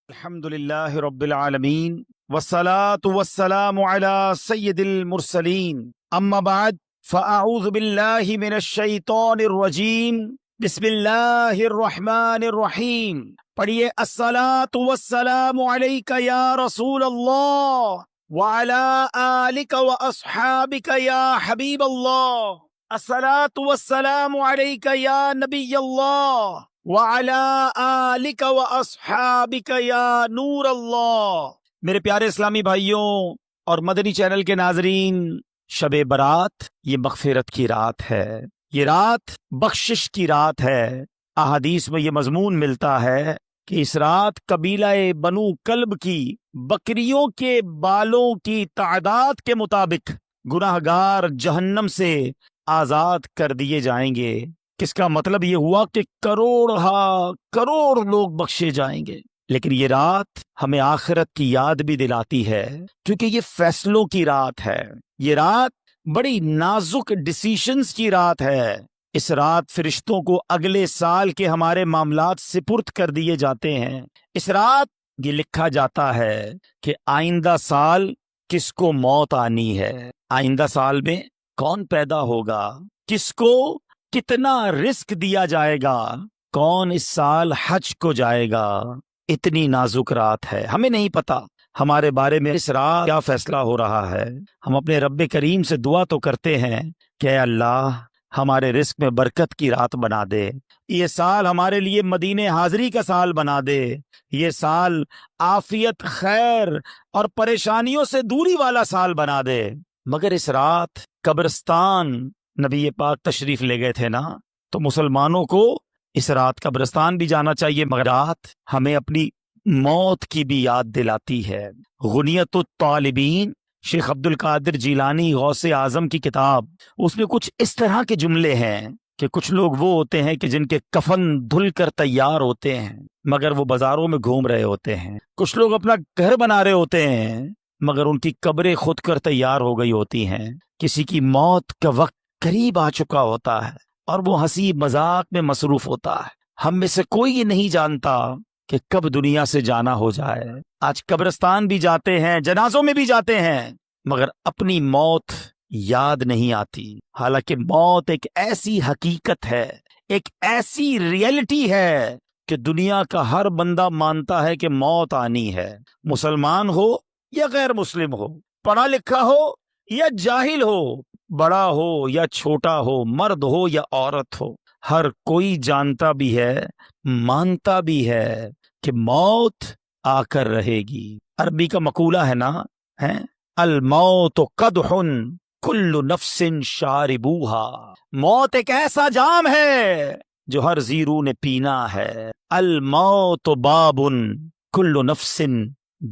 الحمدللہ رب العالمین والصلاة والسلام على سید المرسلین اما بعد فاعوذ باللہ من الشیطان الرجیم بسم اللہ الرحمن الرحیم. پڑھیے الصلاة والسلام علیک یا رسول اللہ وعلى آلک واصحابک یا حبیب اللہ. الصلاة والسلام علیک یا نبی اللہ وَعَلَىٰ آلِكَ وَأَصْحَابِكَ يَا نور اللہ. میرے پیارے اسلامی بھائیوں اور مدنی چینل کے ناظرین، شب برات یہ مغفرت کی رات ہے، یہ رات بخشش کی رات ہے. احادیث میں یہ مضمون ملتا ہے کہ اس رات قبیلہ بنو کلب کی بکریوں کے بالوں کی تعداد کے مطابق گناہگار جہنم سے آزاد کر دیے جائیں گے. کس کا مطلب یہ ہوا کہ کروڑ لوگ بخشے جائیں گے. لیکن یہ رات ہمیں آخرت کی یاد بھی دلاتی ہے، کیونکہ یہ فیصلوں کی رات ہے. یہ رات بڑی نازک ڈیسیشنز کی رات ہے. اس رات فرشتوں کو اگلے سال کے ہمارے معاملات سپرد کر دیے جاتے ہیں. اس رات یہ لکھا جاتا ہے کہ آئندہ سال کس کو موت آنی ہے، آئندہ سال میں کون پیدا ہوگا، کس کو کتنا رزق دیا جائے گا، کون اس سال حج کو جائے گا. اتنی نازک رات ہے، ہمیں نہیں پتا ہمارے بارے میں اس رات کیا فیصلہ ہو رہا ہے. ہم اپنے رب کریم سے دعا تو کرتے ہیں کہ اے اللہ ہمارے رزق میں برکت کی رات بنا دے، یہ سال ہمارے لیے مدینے حاضری کا سال بنا دے، یہ سال عافیت، خیر اور پریشانیوں سے دوری والا سال بنا دے. مگر اس رات قبرستان نبی پاک تشریف لے گئے تھے نا، تو مسلمانوں کو اس رات قبرستان بھی جانا چاہیے. مگر رات ہمیں اپنی موت کی بھی یاد دلاتی ہے. غنیت الطالبین، شیخ عبد القادر جیلانی غوث اعظم کی کتاب، اس میں کچھ اس طرح کے جملے ہیں کہ کچھ لوگ وہ ہوتے ہیں کہ جن کے کفن دھل کر تیار ہوتے ہیں مگر وہ بازاروں میں گھوم رہے ہوتے ہیں. کچھ لوگ اپنا گھر بنا رہے ہوتے ہیں مگر ان کی قبریں خود کر تیار ہو گئی ہوتی ہیں. کسی کی موت کا وقت قریب آ چکا ہوتا ہے اور وہ ہنسی مذاق میں مصروف ہوتا ہے. ہم میں سے کوئی یہ نہیں جانتا کہ کب دنیا سے جانا ہو جائے. آج قبرستان بھی جاتے ہیں، جنازوں میں بھی جاتے ہیں، مگر اپنی موت یاد نہیں آتی. حالانکہ موت ایک ایسی حقیقت ہے، ایک ایسی ریئلٹی ہے کہ دنیا کا ہر بندہ مانتا ہے کہ موت آنی ہے. مسلمان ہو یا غیر مسلم ہو، پڑھا لکھا ہو یا جاہل ہو، بڑا ہو یا چھوٹا ہو، مرد ہو یا عورت ہو، ہر کوئی جانتا بھی ہے، مانتا بھی ہے کہ موت آ کر رہے گی. عربی کا مقولہ ہے نا، الموت قدح کل نفس شاربوہا، موت ایک ایسا جام ہے جو ہر زیرو نے پینا ہے. الموت باب کل نفس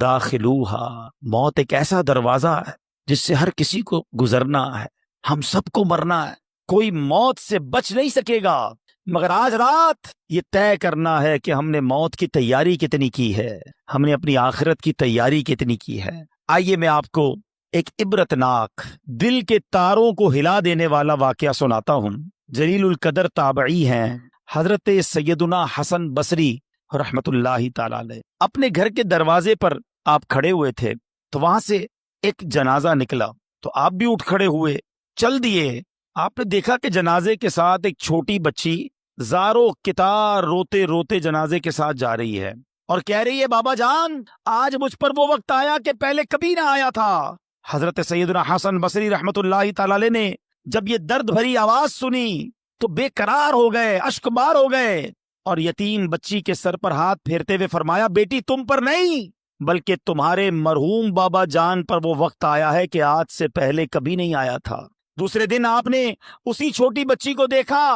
داخلوہا، موت ایک ایسا دروازہ ہے جس سے ہر کسی کو گزرنا ہے. ہم سب کو مرنا ہے، کوئی موت سے بچ نہیں سکے گا. مگر آج رات یہ طے کرنا ہے کہ ہم نے موت کی تیاری کتنی کی ہے، ہم نے اپنی آخرت کی تیاری کتنی کی ہے. آئیے میں آپ کو ایک عبرتناک، دل کے تاروں کو ہلا دینے والا واقعہ سناتا ہوں. جلیل القدر تابعی ہیں حضرت سیدنا حسن بصری رحمت اللہ تعالی علیہ. اپنے گھر کے دروازے پر آپ کھڑے ہوئے تھے تو وہاں سے ایک جنازہ نکلا تو آپ بھی اٹھ کھڑے ہوئے، چل دیے. آپ نے دیکھا کہ جنازے کے ساتھ ایک چھوٹی بچی زارو کتار روتے روتے جنازے کے ساتھ جا رہی ہے اور کہہ رہی ہے بابا جان آج مجھ پر وہ وقت آیا کہ پہلے کبھی نہ آیا تھا. حضرت سیدنا حسن بصری رحمت اللہ تعالی علیہ نے جب یہ درد بھری آواز سنی تو بے قرار ہو گئے، اشک بار ہو گئے اور یتیم بچی کے سر پر ہاتھ پھیرتے ہوئے فرمایا بیٹی تم پر نہیں بلکہ تمہارے مرحوم بابا جان پر وہ وقت آیا ہے کہ آج سے پہلے کبھی نہیں آیا تھا. دوسرے دن آپ نے اسی چھوٹی بچی کو دیکھا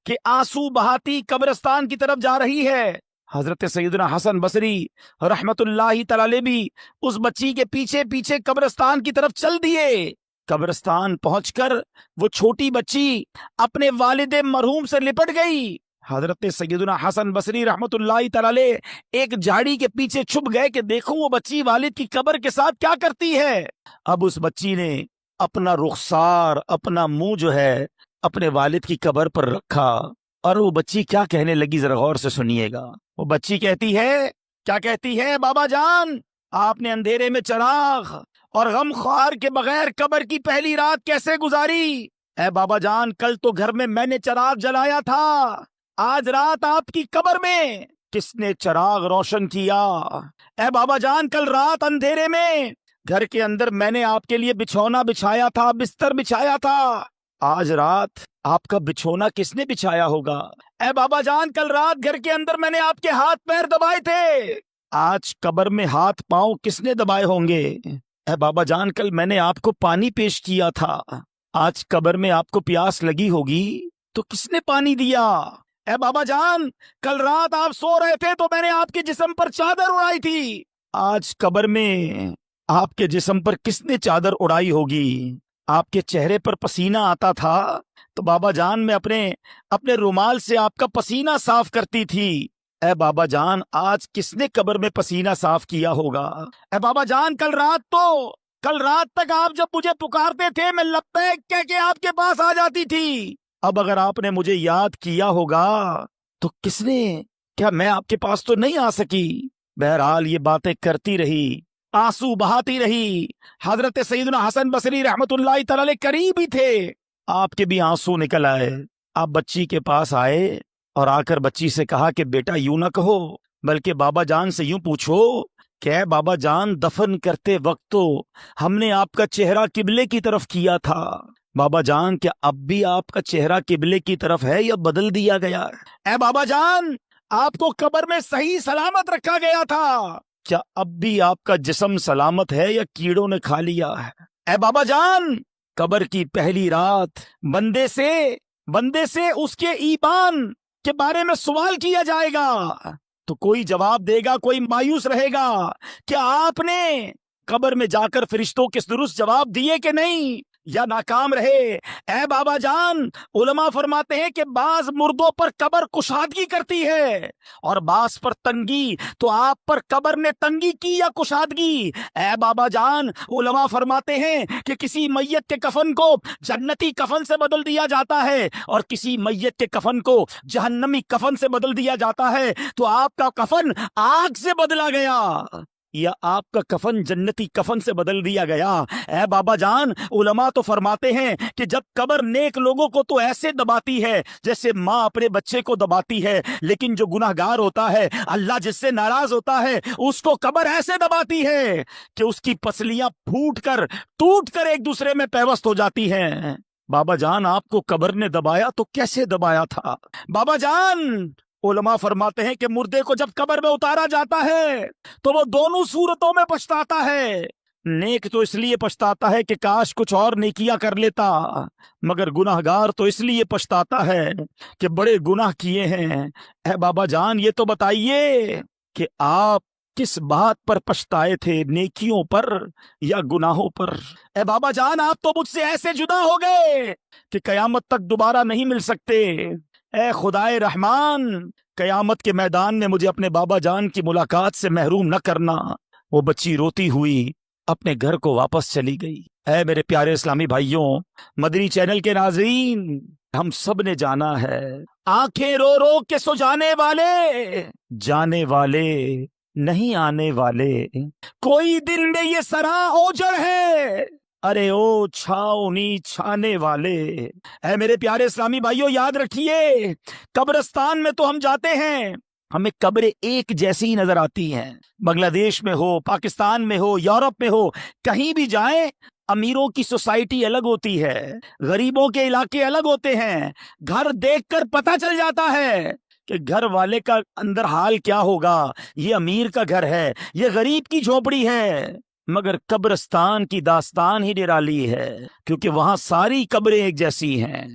کہ آنسو بہاتی قبرستان کی طرف جا رہی ہے. حضرت سیدنا حسن بصری رحمت اللہ تعالی علیہ بھی اس بچی کے پیچھے پیچھے قبرستان کی طرف چل دیے. قبرستان پہنچ کر وہ چھوٹی بچی اپنے والد مرحوم سے لپٹ گئی. حضرت سیدنا حسن بصری رحمت اللہ تعالی علیہ ایک جھاڑی کے پیچھے چھپ گئے کہ دیکھو وہ بچی والد کی قبر کے ساتھ کیا کرتی ہے. اب اس بچی نے اپنا رخسار، اپنا منہ جو ہے اپنے والد کی قبر پر رکھا اور وہ بچی کیا کہنے لگی ذرا غور سے سنیے گا. وہ بچی کہتی ہے کیا کہتی ہے بابا جان؟ آپ نے اندھیرے میں چراغ اور غم خوار کے بغیر قبر کی پہلی رات کیسے گزاری؟ اے بابا جان، کل تو گھر میں نے چراغ جلایا تھا، آج رات آپ کی قبر میں کس نے چراغ روشن کیا؟ اے بابا جان، کل رات اندھیرے میں گھر کے اندر میں نے آپ کے لیے بچھونا بچھایا تھا، بستر بچھایا تھا، آج رات آپ کا بچھونا کس نے بچھایا ہوگا؟ اے بابا جان، کل رات گھر کے اندر میں نے آپ کے ہاتھ پیر دبائے تھے، آج قبر میں ہاتھ پاؤں کس نے دبائے ہوں گے؟ اے بابا جان، کل میں نے آپ کو پانی پیش کیا تھا، آج قبر میں آپ کو پیاس لگی ہوگی تو کس نے پانی دیا؟ اے بابا جان، کل رات آپ سو رہے تھے تو میں نے آپ کے جسم پر چادر اڑائی تھی، آج قبر میں آپ کے جسم پر کس نے چادر اڑائی ہوگی؟ آپ کے چہرے پر پسینہ آتا تھا تو بابا جان میں اپنے رومال سے آپ کا پسینہ صاف کرتی تھی، اے بابا جان آج کس نے قبر میں پسینہ صاف کیا ہوگا؟ اے بابا جان، کل رات تک آپ جب مجھے پکارتے تھے میں لبیک کہہ کے آپ کے پاس آ جاتی تھی، اب اگر آپ نے مجھے یاد کیا ہوگا تو کس نے؟ کیا میں آپ کے پاس تو نہیں آ سکی؟ بہرحال یہ باتیں کرتی رہی، آنسو بہاتی رہی۔ حضرت سیدنا حسن بصری رحمت اللہ تعالی علیہ قریب ہی تھے، آپ کے بھی آنسو نکل آئے۔ آپ بچی کے پاس آئے اور آ کر بچی سے کہا کہ بیٹا یوں نہ کہو، بلکہ بابا جان سے یوں پوچھو کہ بابا جان دفن کرتے وقت تو ہم نے آپ کا چہرہ قبلے کی طرف کیا تھا، بابا جان کیا اب بھی آپ کا چہرہ قبلے کی طرف ہے یا بدل دیا گیا؟ اے بابا جان، آپ کو قبر میں صحیح سلامت رکھا گیا تھا، کیا اب بھی آپ کا جسم سلامت ہے یا کیڑوں نے کھا لیا ہے؟ اے بابا جان، قبر کی پہلی رات بندے سے اس کے ایمان کے بارے میں سوال کیا جائے گا تو کوئی جواب دے گا، کوئی مایوس رہے گا کہ آپ نے قبر میں جا کر فرشتوں کے درست جواب دیے کہ نہیں یا ناکام رہے۔ اے بابا جان، علماء فرماتے ہیں کہ بعض مردوں پر قبر کشادگی کرتی ہے اور بعض پر تنگی، تو آپ پر قبر نے تنگی کی یا کشادگی؟ اے بابا جان، علماء فرماتے ہیں کہ کسی میت کے کفن کو جنتی کفن سے بدل دیا جاتا ہے اور کسی میت کے کفن کو جہنمی کفن سے بدل دیا جاتا ہے، تو آپ کا کفن آگ سے بدلا گیا یا آپ کا کفن جنتی کفن سے بدل دیا گیا؟ اے بابا جان، علماء تو فرماتے ہیں کہ جب قبر نیک لوگوں کو تو ایسے دباتی ہے جیسے ماں اپنے بچے کو دباتی ہے، لیکن جو گناہگار ہوتا ہے، اللہ جس سے ناراض ہوتا ہے، اس کو قبر ایسے دباتی ہے کہ اس کی پسلیاں ٹوٹ کر ایک دوسرے میں پیوست ہو جاتی ہیں۔ بابا جان، آپ کو قبر نے دبایا تو کیسے دبایا تھا؟ بابا جان، علماء فرماتے ہیں کہ مردے کو جب قبر میں اتارا جاتا ہے تو وہ دونوں صورتوں میں پچھتاتا ہے۔ نیک تو اس لیے پچھتاتا ہے کہ کاش کچھ اور نیکیاں کر لیتا، مگر گناہگار تو اس لیے پچھتاتا ہے کہ بڑے گناہ کیے ہیں۔ اے بابا جان، یہ تو بتائیے کہ آپ کس بات پر پچھتائے تھے، نیکیوں پر یا گناہوں پر؟ اے بابا جان، آپ تو مجھ سے ایسے جدا ہو گئے کہ قیامت تک دوبارہ نہیں مل سکتے۔ اے خدائے رحمان، قیامت کے میدان میں مجھے اپنے بابا جان کی ملاقات سے محروم نہ کرنا۔ وہ بچی روتی ہوئی اپنے گھر کو واپس چلی گئی۔ اے میرے پیارے اسلامی بھائیوں، مدنی چینل کے ناظرین، ہم سب نے جانا ہے، آنکھیں رو رو کے سو جانے والے نہیں آنے والے، کوئی دل میں یہ سرا اوجڑ ہے، ارے او چھاؤنی چھانے والے۔ اے میرے پیارے اسلامی بھائیوں، یاد رکھیے، قبرستان میں تو ہم جاتے ہیں، ہمیں قبریں ایک جیسی ہی نظر آتی ہیں، بنگلہ دیش میں ہو، پاکستان میں ہو، یورپ میں ہو، کہیں بھی جائیں، امیروں کی سوسائٹی الگ ہوتی ہے، غریبوں کے علاقے الگ ہوتے ہیں، گھر دیکھ کر پتہ چل جاتا ہے کہ گھر والے کا اندر حال کیا ہوگا، یہ امیر کا گھر ہے، یہ غریب کی جھونپڑی ہے۔ مگر قبرستان کی داستان ہی نرالی ہے، کیونکہ وہاں ساری قبریں ایک جیسی ہیں،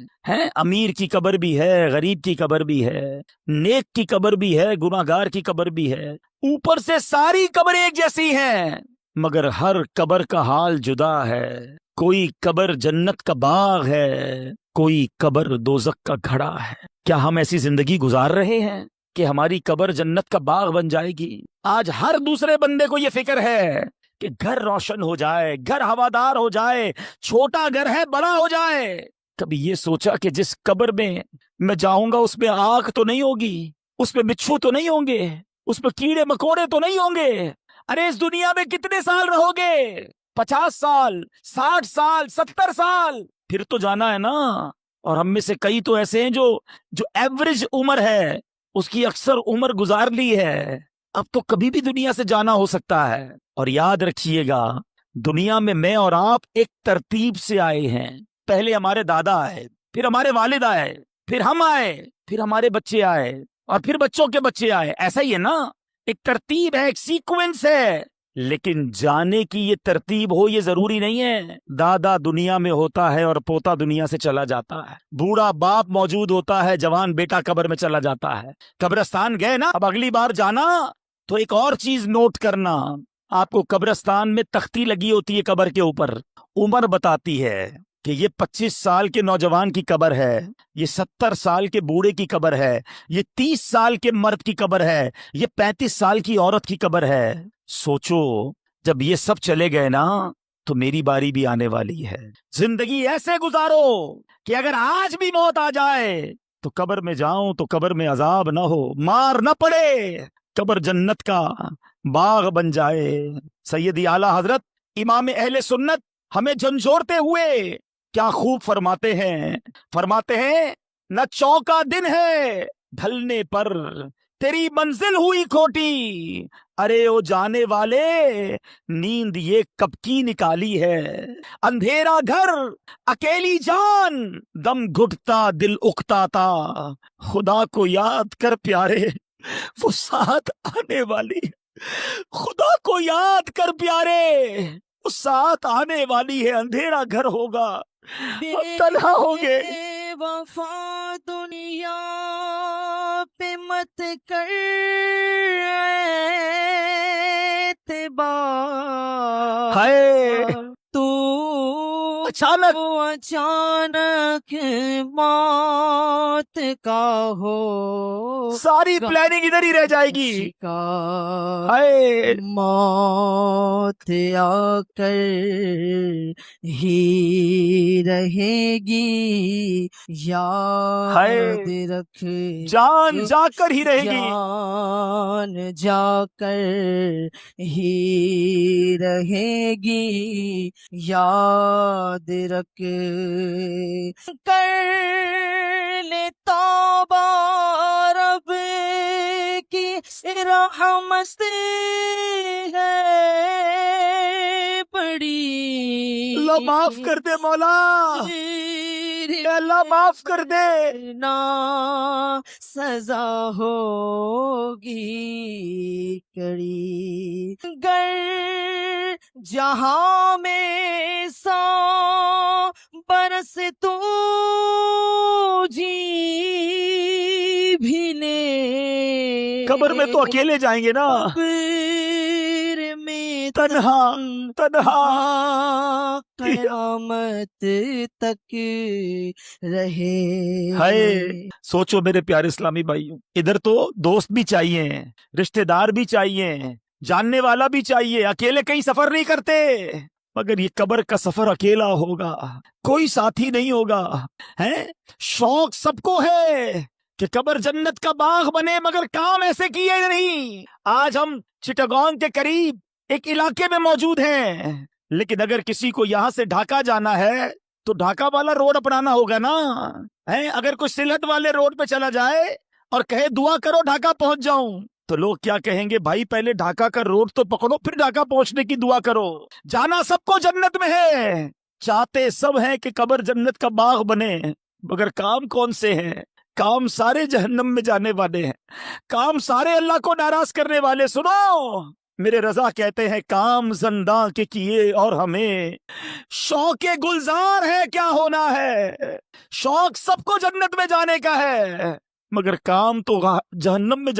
امیر کی قبر بھی ہے، غریب کی قبر بھی ہے، نیک کی قبر بھی ہے، گناہگار کی قبر بھی ہے، اوپر سے ساری قبریں ایک جیسی ہیں، مگر ہر قبر کا حال جدا ہے۔ کوئی قبر جنت کا باغ ہے، کوئی قبر دوزخ کا گھڑا ہے۔ کیا ہم ایسی زندگی گزار رہے ہیں کہ ہماری قبر جنت کا باغ بن جائے گی؟ آج ہر دوسرے بندے کو یہ فکر ہے کہ گھر روشن ہو جائے، گھر ہوادار ہو جائے، چھوٹا گھر ہے بڑا ہو جائے۔ کبھی یہ سوچا کہ جس قبر میں میں جاؤں گا اس میں آگ تو نہیں ہوگی، اس میں بچھو تو نہیں ہوں گے، اس میں کیڑے مکوڑے تو نہیں ہوں گے؟ ارے اس دنیا میں کتنے سال رہو گے؟ 50 سال، 60 سال، 70 سال، پھر تو جانا ہے نا۔ اور ہم میں سے کئی تو ایسے ہیں جو ایوریج عمر ہے اس کی اکثر عمر گزار لی ہے، اب تو کبھی بھی دنیا سے جانا ہو سکتا ہے۔ اور یاد رکھیے گا، دنیا میں اور آپ ایک ترتیب سے آئے ہیں۔ پہلے ہمارے دادا آئے، پھر ہمارے والد آئے، پھر ہم آئے، پھر ہمارے بچے آئے، اور پھر بچوں کے بچے آئے، ایسا ہی ہے نا؟ ایک ترتیب ہے، ایک سیکوینس ہے۔ لیکن جانے کی یہ ترتیب ہو یہ ضروری نہیں ہے۔ دادا دنیا میں ہوتا ہے اور پوتا دنیا سے چلا جاتا ہے، بوڑھا باپ موجود ہوتا ہے، جوان بیٹا قبر میں چلا جاتا ہے۔ قبرستان گئے نا، اب اگلی بار جانا تو ایک اور چیز نوٹ کرنا، آپ کو قبرستان میں تختی لگی ہوتی ہے قبر کے اوپر، عمر بتاتی ہے کہ یہ 25 سال کے نوجوان کی قبر ہے، یہ 70 سال کے بوڑھے کی قبر ہے، یہ 30 سال کے مرد کی قبر ہے، یہ 35 سال کی عورت کی قبر ہے۔ سوچو جب یہ سب چلے گئے نا تو میری باری بھی آنے والی ہے۔ زندگی ایسے گزارو کہ اگر آج بھی موت آ جائے تو قبر میں جاؤں تو قبر میں عذاب نہ ہو، مار نہ پڑے، قبر جنت کا باغ بن جائے۔ سیدی اعلیٰ حضرت امام اہل سنت ہمیں جھنجھوڑتے ہوئے کیا خوب فرماتے ہیں نہ چوکا دن ہے ڈھلنے پر تیری منزل ہوئی کھوٹی، ارے او جانے والے نیند یہ کب کی نکالی ہے، اندھیرا گھر اکیلی جان دم گھٹتا دل اکتاتا، خدا کو یاد کر پیارے وہ ساتھ آنے والی، خدا کو یاد کر پیارے وہ ساتھ آنے والی ہے۔ اندھیرا گھر ہوگا، ہم تنہا ہوں گے۔ وفا دنیا پہ مت کر اعتبار، ہائے تو اچانک اچانک موت کا ہو ساری پلاننگ ادھر ہی رہ جائے گی۔ شکار، ہائے موت آ کر ہی رہے گی، یاد رکھ جان جا کر ہی رہے گی، جان جا کر ہی رہے گی، یاد رکھ کر لے توبہ رب کی رحمت ہے بڑی، اللہ معاف کر دے مولا، اللہ معاف کر دے۔ نا سزا ہوگی کڑی، گر جہاں میں 100 برس تو جی بھی لے، قبر میں تو اکیلے جائیں گے نا، قبر میں تنہا قیامت تک رہے۔ ہائے سوچو میرے پیارے اسلامی بھائیوں، ادھر تو دوست بھی چاہیے، رشتہ دار بھی چاہیے، جاننے والا بھی چاہیے، اکیلے کہیں سفر نہیں کرتے، مگر یہ قبر کا سفر اکیلا ہوگا، کوئی ساتھی نہیں ہوگا۔ ہیں شوق سب کو ہے کہ قبر جنت کا باغ بنے، مگر کام ایسے کیے نہیں۔ آج ہم چٹاگانگ کے قریب ایک علاقے میں موجود ہیں، لیکن اگر کسی کو یہاں سے ڈھاکہ جانا ہے تو ڈھاکہ والا روڈ اپنانا ہوگا نا۔ اگر کوئی سلہٹ والے روڈ پہ چلا جائے اور کہے دعا کرو ڈھاکہ پہنچ جاؤں، تو لوگ کیا کہیں گے؟ بھائی پہلے ڈھاکہ کا روڈ تو پکڑو پھر ڈھاکہ پہنچنے کی دعا کرو۔ جانا سب کو جنت میں ہے، چاہتے سب ہیں کہ قبر جنت کا باغ بنے، مگر کام کون سے ہیں؟ کام سارے جہنم میں جانے والے ہیں، کام سارے اللہ کو ناراض کرنے والے۔ سنو میرے رضا کہتے ہیں کام زنداں کے کیے اور ہمیں شوق گلزار ہے کیا ہونا ہے۔ شوق سب کو جنت میں جانے کا ہے، مگر کام تو جہنم میں